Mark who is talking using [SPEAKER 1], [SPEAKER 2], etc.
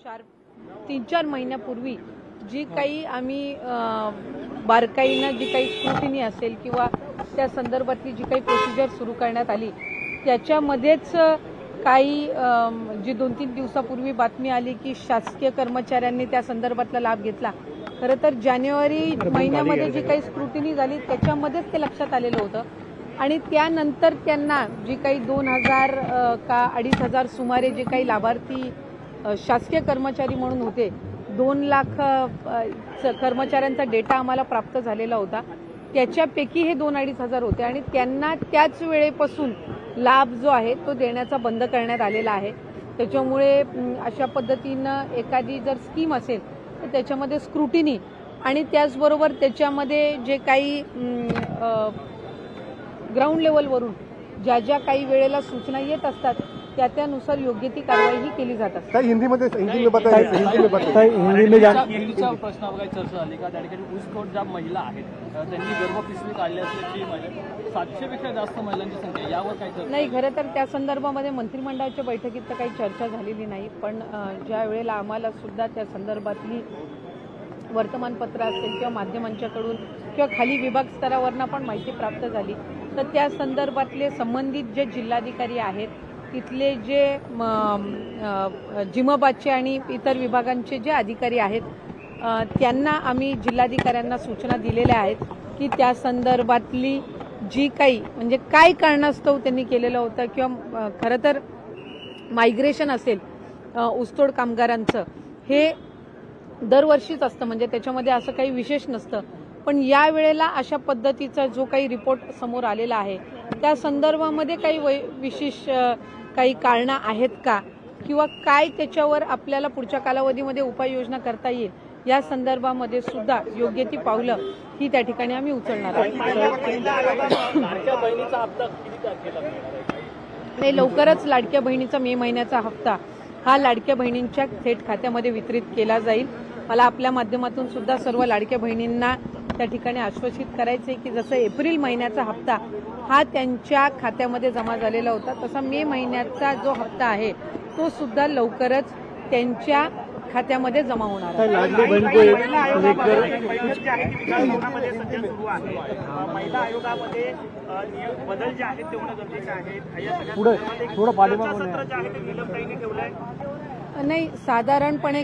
[SPEAKER 1] 3-4 महिन्यापूर्वी जी काही आम्ही बारकाईनं जी काही स्क्रुटिनी असेल किंवा त्या संदर्भातली जी काही प्रोसिजर सुरू करण्यात आली त्याच्यामध्येच काही जी 2-3 दिवसापूर्वी बातमी आली की शासकीय कर्मचाऱ्यांनी त्या संदर्भातला लाभ घेतला। खरं तर जानेवारी महिन्यामध्ये जी काही स्क्रुटिनी झाली त्याच्यामध्येच ते लक्षात आलेलं होतं आणि त्यानंतर त्यांना जी काही 2000 का 2500 सुमारे जे काही लाभार्थी शासकीय कर्मचारी म्हणून होते 2 लाख कर्मचाऱ्यांचा डेटा आम्हाला प्राप्त झालेला होता। त्याच्यापैकी हे 2-2500 होते आणि त्यांना त्याच वेळेपासून लाभ जो आहे तो देण्याचा बंद करण्यात आलेला आहे। त्याच्यामुळे अशा पद्धतीनं एखादी जर स्कीम असेल तर त्याच्यामध्ये स्क्रुटिनी आणि त्याचबरोबर त्याच्यामध्ये जे काही ग्राउंड लेवलवरून ज्या काही वेळेला सूचना येत असतात त्यानुसार योग्य ती कारवाई ही केली जातात।
[SPEAKER 2] हिंदी में बताइए।
[SPEAKER 3] हिंदीच्या प्रश्नावर काही चर्चा झाली का? त्या ठिकाणी ऊसतोड ज्या महिला आहेत त्यांनी गर्भपिशवी काढली असल्याची 700 पेक्षा जास्त महिलांची संख्या, यावर काय चर्चा
[SPEAKER 1] नाही? खरं तर त्या संदर्भामध्ये मंत्रिमंडळाच्या बैठकीत तर काही चर्चा झालेली नाही, पण ज्या वेळेला आम्हाला सुद्धा त्या संदर्भातली वर्तमानपत्र असेल किंवा माध्यमांच्याकडून किंवा खाली विभाग स्तरावरनं पण माहिती प्राप्त झाली तर त्या संदर्भातले संबंधित जे जिल्हाधिकारी आहेत तिथले जे जिमबादचे आणि इतर विभागांचे जे अधिकारी आहेत त्यांना आम्ही जिल्हाधिकाऱ्यांना सूचना दिलेल्या आहेत की त्या संदर्भातली जी काही म्हणजे काय कारणास्तव त्यांनी केलेलं होतं किंवा खरं तर मायग्रेशन असेल ऊसतोड कामगारांचं हे दरवर्षीच असतं, म्हणजे त्याच्यामध्ये असं काही विशेष नसतं, पण या वेळेला अशा पद्धतीचा जो काही रिपोर्ट समोर आलेला आहे त्या संदर्भामध्ये काही विशेष काही कारणं आहेत का किंवा काय त्याच्यावर आपल्याला पुढच्या कालावधीमध्ये उपाययोजना करता येईल या संदर्भामध्ये सुद्धा योग्य ती पावलं ही त्या ठिकाणी आम्ही उचलणार आहोत। नाही, लवकरच लाडक्या बहिणीचा मे महिन्याचा हप्ता हा लाडक्या बहिणींच्या थेट खात्यामध्ये वितरित केला जाईल। मला आपल्या माध्यमातून सुद्धा सर्व लाडक्या बहिणींना त्या ठिकाणी आश्वासित करायचे की जसं एप्रिल महिन्याचा हप्ता हा त्यांच्या खात्यामध्ये जमा झालेला होता तसा मे महिन्याचा जो हप्ता आहे तो सुद्धा लवकरच त्यांच्या खात्यामध्ये जमा होणार आहे।
[SPEAKER 4] महिला आयोगामध्ये बदल जे आहेत ते होणं गरजेचे आहेत।
[SPEAKER 1] नाही, साधारणपणे